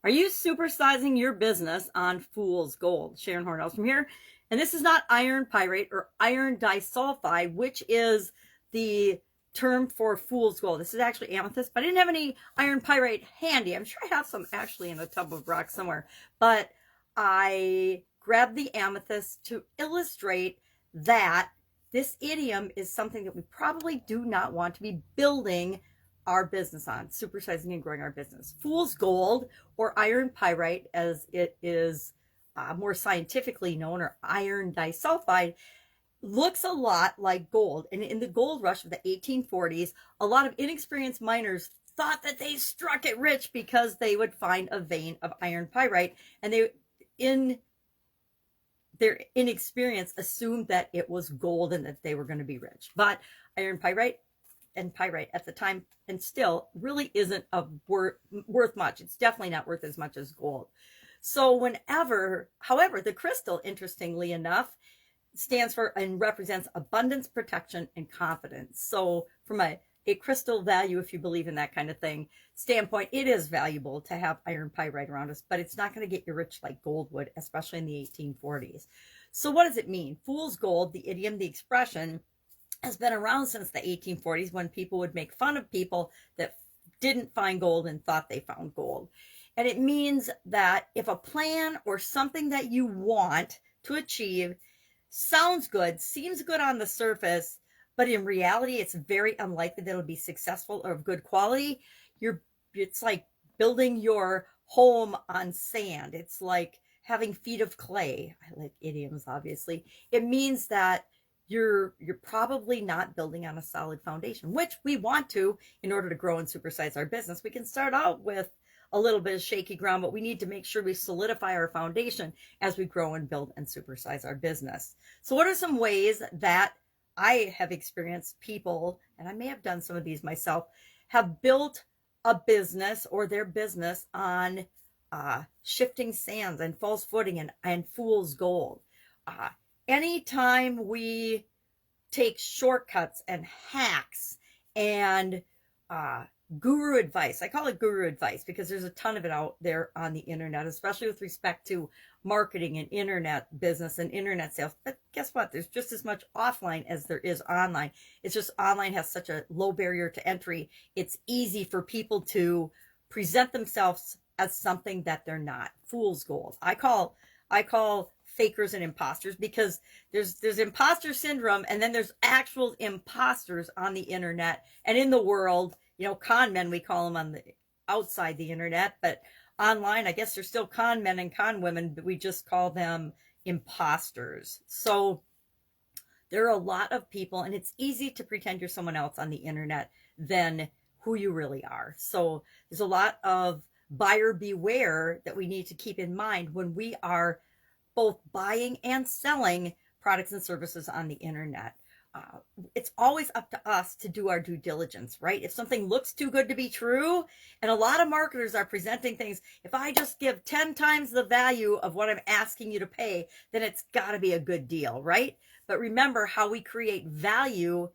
Are you supersizing your business on fool's gold? Sharon Horne-Ellstrom here. And this is not iron pyrite or iron disulfide, which is the term for fool's gold. This is actually amethyst, but I didn't have any iron pyrite handy. I'm sure I have some actually in a tub of rock somewhere, but I grabbed the amethyst to illustrate that this idiom is something that we probably do not want to be building our business on, supersizing and growing our business. Fool's gold, or iron pyrite as it is more scientifically known, or iron disulfide, looks a lot like gold. And in the gold rush of the 1840s, a lot of inexperienced miners thought that they struck it rich because they would find a vein of iron pyrite, and they, in their inexperience, assumed that it was gold and that they were going to be rich. But iron pyrite and pyrite at the time, and still, really isn't worth much. It's definitely not worth as much as gold. So however, the crystal, interestingly enough, stands for and represents abundance, protection, and confidence. So from a crystal value, if you believe in that kind of thing, standpoint, it is valuable to have iron pyrite around us, but it's not going to get you rich like gold would, especially in the 1840s. So what does it mean? Fool's gold, the idiom, the expression, has been around since the 1840s, when people would make fun of people that didn't find gold and thought they found gold. And it means that if a plan or something that you want to achieve sounds good, seems good on the surface, but in reality, it's very unlikely that it'll be successful or of good quality, it's like building your home on sand. It's like having feet of clay. I like idioms, obviously. It means that you're probably not building on a solid foundation, which we want to in order to grow and supersize our business. We can start out with a little bit of shaky ground, but we need to make sure we solidify our foundation as we grow and build and supersize our business. So what are some ways that I have experienced people, and I may have done some of these myself, have built a business or their business on shifting sands and false footing and fool's gold? Anytime we take shortcuts and hacks and guru advice, I call it guru advice because there's a ton of it out there on the internet, especially with respect to marketing and internet business and internet sales. But guess what? There's just as much offline as there is online. It's just online has such a low barrier to entry. It's easy for people to present themselves as something that they're not. Fool's gold. I call fakers and imposters, because there's imposter syndrome, and then there's actual imposters on the internet and in the world. Con men, we call them on the outside the internet, but online, I guess there's still con men and con women, but we just call them imposters. So there are a lot of people, and it's easy to pretend you're someone else on the internet than who you really are. So there's a lot of buyer beware that we need to keep in mind when we are both buying and selling products and services on the internet. It's always up to us to do our due diligence, right? If something looks too good to be true, and a lot of marketers are presenting things, if I just give 10 times the value of what I'm asking you to pay, then it's got to be a good deal, right? But remember, how we create value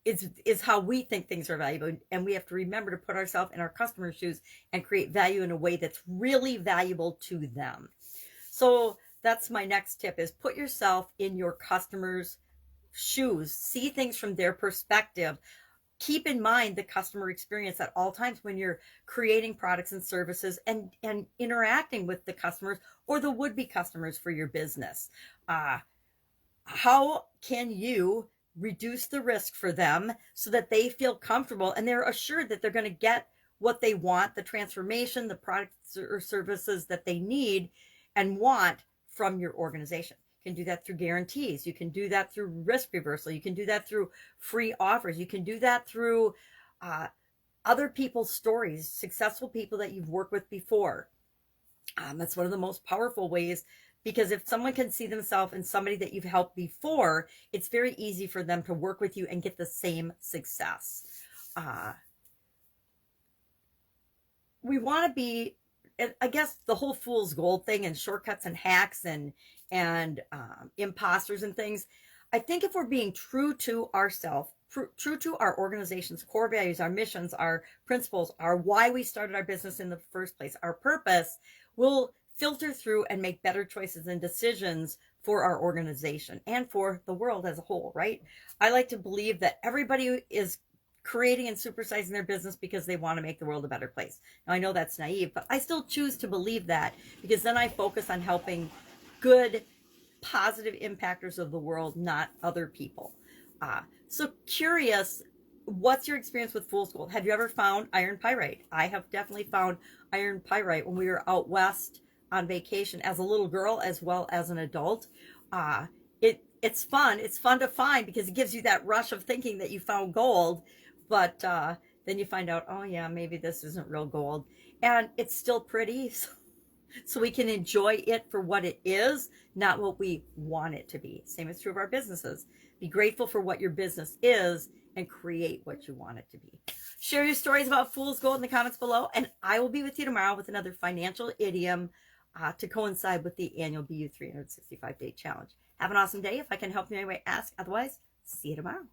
is how we think things are valuable, and we have to remember to put ourselves in our customers' shoes and create value in a way that's really valuable to them. So that's my next tip, is put yourself in your customers' shoes. See things from their perspective. Keep in mind the customer experience at all times when you're creating products and services and interacting with the customers or the would-be customers for your business. How can you reduce the risk for them so that they feel comfortable and they're assured that they're going to get what they want, the transformation, the products or services that they need and want from your organization? You can do that through guarantees. You can do that through risk reversal. You can do that through free offers. You can do that through other people's stories, successful people that you've worked with before. That's one of the most powerful ways, because if someone can see themselves in somebody that you've helped before, it's very easy for them to work with you and get the same success. We want to be, I guess, the whole fool's gold thing and shortcuts and hacks and imposters and things. I think if we're being true to ourselves, true to our organization's core values, our missions, our principles, our why we started our business in the first place, our purpose, we'll filter through and make better choices and decisions for our organization and for the world as a whole, right? I like to believe that everybody is creating and supersizing their business because they want to make the world a better place. Now, I know that's naive, but I still choose to believe that, because then I focus on helping good, positive impactors of the world, not other people. So curious, what's your experience with fool's gold? Have you ever found iron pyrite? I have definitely found iron pyrite when we were out west on vacation as a little girl as well as an adult. It's fun. It's fun to find because it gives you that rush of thinking that you found gold, but then you find out, oh yeah, maybe this isn't real gold, and it's still pretty. So we can enjoy it for what it is, not what we want it to be. Same is true of our businesses. Be grateful for what your business is and create what you want it to be. Share your stories about fool's gold in the comments below, and I will be with you tomorrow with another financial idiom to coincide with the annual BU 365-day challenge. Have an awesome day. If I can help you in any way, ask. Otherwise, see you tomorrow.